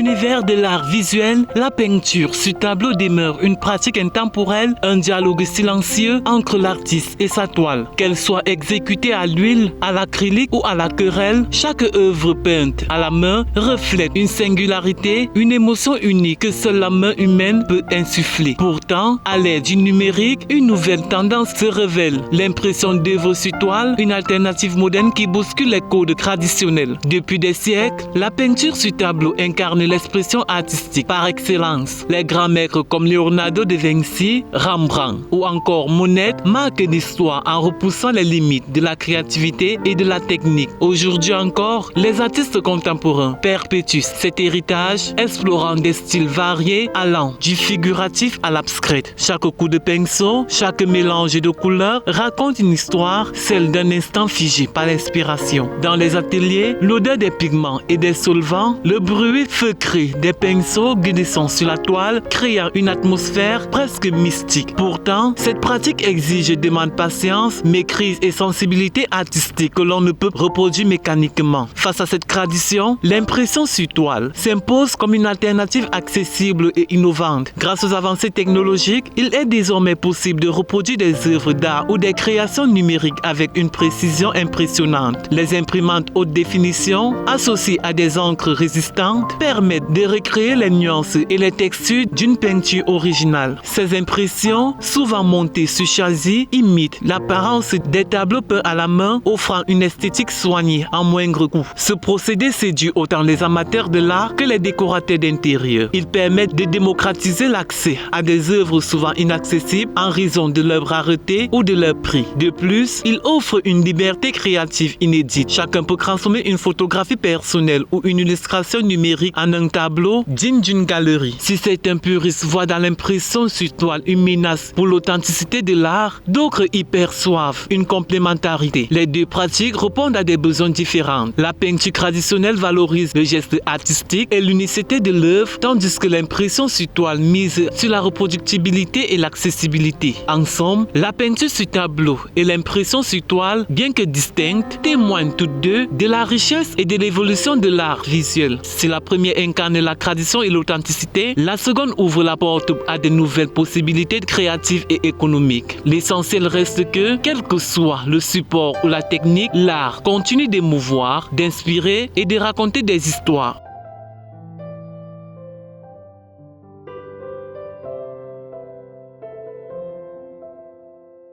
l'univers de l'art visuel, la peinture sur tableau demeure une pratique intemporelle, un dialogue silencieux entre l'artiste et sa toile. Qu'elle soit exécutée à l'huile, à l'acrylique ou à l'aquarelle, chaque œuvre peinte à la main reflète une singularité, une émotion unique que seule la main humaine peut insuffler. Pourtant, à l'aide du numérique, une nouvelle tendance se révèle. L'impression d'œuvres sur toile, une alternative moderne qui bouscule les codes traditionnels. Depuis des siècles, la peinture sur tableau incarne l'expression artistique par excellence. Les grands maîtres comme Leonardo da Vinci, Rembrandt ou encore Monet marquent l'histoire en repoussant les limites de la créativité et de la technique. Aujourd'hui encore, les artistes contemporains perpétuent cet héritage, explorant des styles variés allant du figuratif à l'abstrait. Chaque coup de pinceau, chaque mélange de couleurs raconte une histoire, celle d'un instant figé par l'inspiration. Dans les ateliers, l'odeur des pigments et des solvants, le bruit feutré des pinceaux glissant sur la toile, créant une atmosphère presque mystique. Pourtant, cette pratique exige et demande patience, maîtrise et sensibilité artistique que l'on ne peut reproduire mécaniquement. Face à cette tradition, l'impression sur toile s'impose comme une alternative accessible et innovante. Grâce aux avancées technologiques, il est désormais possible de reproduire des œuvres d'art ou des créations numériques avec une précision impressionnante. Les imprimantes haute définition, associées à des encres résistantes, permettent de recréer les nuances et les textures d'une peinture originale. Ces impressions, souvent montées sur châssis, imitent l'apparence des tableaux peints à la main, offrant une esthétique soignée en moindre coût. Ce procédé séduit autant les amateurs de l'art que les décorateurs d'intérieur. Il permet de démocratiser l'accès à des œuvres souvent inaccessibles en raison de leur rareté ou de leur prix. De plus, il offre une liberté créative inédite. Chacun peut transformer une photographie personnelle ou une illustration numérique en un tableau digne d'une galerie. Si certains puristes voient dans l'impression sur toile une menace pour l'authenticité de l'art, d'autres y perçoivent une complémentarité. Les deux pratiques répondent à des besoins différents. La peinture traditionnelle valorise le geste artistique et l'unicité de l'œuvre, tandis que l'impression sur toile mise sur la reproductibilité et l'accessibilité. En somme, la peinture sur tableau et l'impression sur toile, bien que distinctes, témoignent toutes deux de la richesse et de l'évolution de l'art visuel. Si la première incarne la tradition et l'authenticité, la seconde ouvre la porte à de nouvelles possibilités créatives et économiques. L'essentiel reste que, quel que soit le support ou la technique, l'art continue d'émouvoir, d'inspirer et de raconter des histoires.